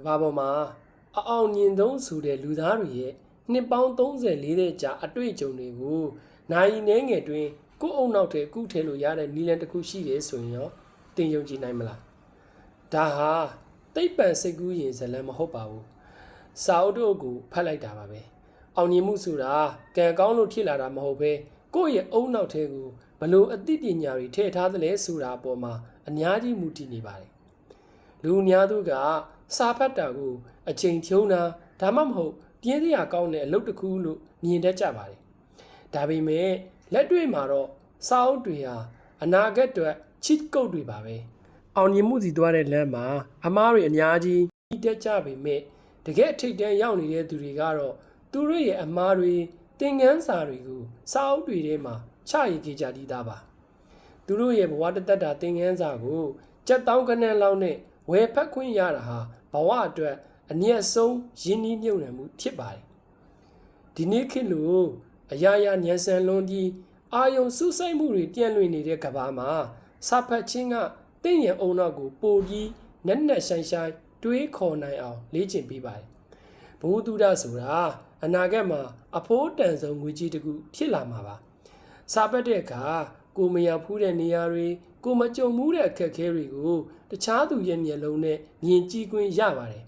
ဘာပေါ်မှာအောင်မြင်ဆုံးဆိုတဲ့လူသားတွေရဲ့နှစ်ပေါင်း34တဲ့ကြာအတွေ့အကြုံတွေကိုနိုင်နေငယ်တွင်ကိုယ့်အုံနောက်ထဲကုထဲလို့ရတဲ့နီလန်တစ်ခုရှိတယ်ဆိုရင်ရောသင်ယုံကြည်နိုင်မလားဒါဟာသိပ္ပံစိတ်ကူးရင်ဇလံမဟုတ်ပါဘူးစာအုပ်တို့ကိုဖတ်လိုက်တာပါပဲအောင်မြင်မှုဆိုတာကံကောင်းလို့ဖြစ်လာတာမဟုတ်ဘဲကိုယ့်ရဲ့အုံနောက်ထဲကိုဘလို့အသိပညာတွေထည့်ထားသလဲဆိုတာအပေါ်မှာအများကြီးမူတည်နေပါတယ်လူအများစုကစာဖတ်တာကိုအချိန်ဖြုံးတာဒါမှမဟုတ်ပြင်းစရာကောင်းတဲ့အလုပ်တစ်ခုလို့မြင်တတ်ကြပါတယ်ဒါပေမဲ့လက်တွေ့မှာတော့စာအုပ်တွေဟာအနာဂတ်အတွက်ချစ်ကုတ်တွေပါပဲအောင်မြင်မှုစီသွားတဲ့လမ်းမှာအမားတွေအများကြီးတက်ကြပေမဲ့တကယ်ထိတ်တန်းရောက်နေတဲ့သူတွေကတော့သူတို့ရဲ့အမားတွေသင်ခန်းစာတွေကိုစာအုပ်တွေထဲမှာချရေးကြကြတည်သားပါသူတို့ရဲ့ဘဝတသက်တာသင်ခန်းစာကိုကြက်တောင်းကနန်းလောက်နဲ့ဝယ်ဖက်ခွင့်ရတာဟာဘဝအတွက်အနည်းဆုံးရင်းနှီးမြုပ်နှံမှုဖြစ်ပါတယ်ဒီနေ့ခေတ်လို့အရာရာညံစံလွန်ပြီးအာယုံစုစိုက်မှုတွေပြန့်လွင့်နေတဲ့ကမ္ဘာမှာစာဖတ်ခြင်းကတင့်ရဲ့အုံနောက်ကိုပိုပြီးနက်နက်ရှိုင်းရှိုင်းတွေးခေါ်နိုင်အောင်လေ့ကျင့်ပေးပါတယ်ဘုသူဒ္ဓဆိုတာအနာဂတ်မှာအဖိုးတန်ဆုံးငွေကြီးတစ်ခုဖြစ်လာမှာပါစာပတ်တဲ့အခါကိုမရဖူးတဲ့နေရာတွေကိုမကြုံမှုတဲ့အခက်အခဲတွေကိုတခြားသူရဲ့မျက်လုံးနဲ့မြင်ကြည့်ခွင့်ရပါတယ်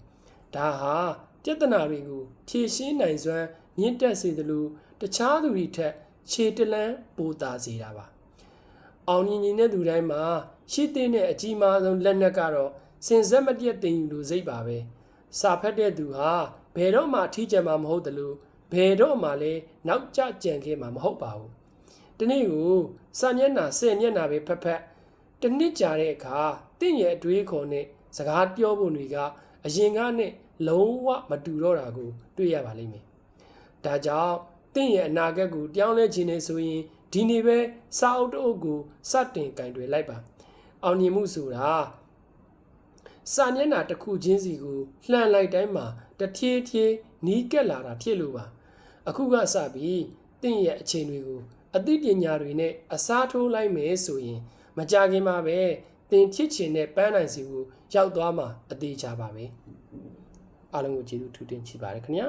ဒါဟာပြဿနာတွေကိုဖြေရှင်းနိုင်စွမ်းမြင့်တက်စေသလိုတခြားသူတွေထက်ခြေတလန်းပိုသာစေတာပါအောင်မြင်တဲ့သူတိုင်းမှာရှိတဲ့အကြီးမားဆုံးလက်နက်ကတော့စင်စက်မပြတ်တင်ယူလို့စိတ်ပါပဲစာဖတ်တဲ့သူဟာဘယ်တော့မှထိကြမှာမဟုတ်သလိုဘယ်တော့မှလည်းနောက်ကျကြံခဲ့မှာမဟုတ်ပါဘူးဒီနေ့ကိုစာမျက်နှာ10မျက်နှာပဲဖတ်ဖတ်တစ်နှစ်ကြာတဲ့အခါတင့်ရဲ့အတွေးခေါ်နဲ့စကားပြောပုံတွေကအရင်ကနဲ့လုံးဝမတူတော့တာကိုတွေ့ရပါလိမ့်မယ်ဒါကြောင့်တင့်ရဲ့အနာဂတ်ကိုပြောင်းလဲခြင်းနဲ့ဆိုရင်ဒီနေ့ပဲစာအုပ်တစ်အုပ်ကိုစတင်ကင်တွယ်လိုက်ပါအောင်မြင်မှုဆိုတာစာမျက်နှာတစ်ခုချင်းစီကိုလှန်လိုက်တိုင်းမှာတဖြည်းဖြည်းနီးကပ်လာတာဖြစ်လို့ပါအခုကစပြီးတင့်ရဲ့အချိန်တွေကိုအသိပညာတွေနဲ့အစားထိုးလိုက်မယ်ဆိုရင်မကြခင်မှာပဲသင်ချစ်ချင်တဲ့ပန်းနိုင်စီကိုရောက်သွားမှာအသေးချပါပဲအားလုံးကိုကျေးဇူးထူးတင်ချီပါတယ်ခင်ဗျာ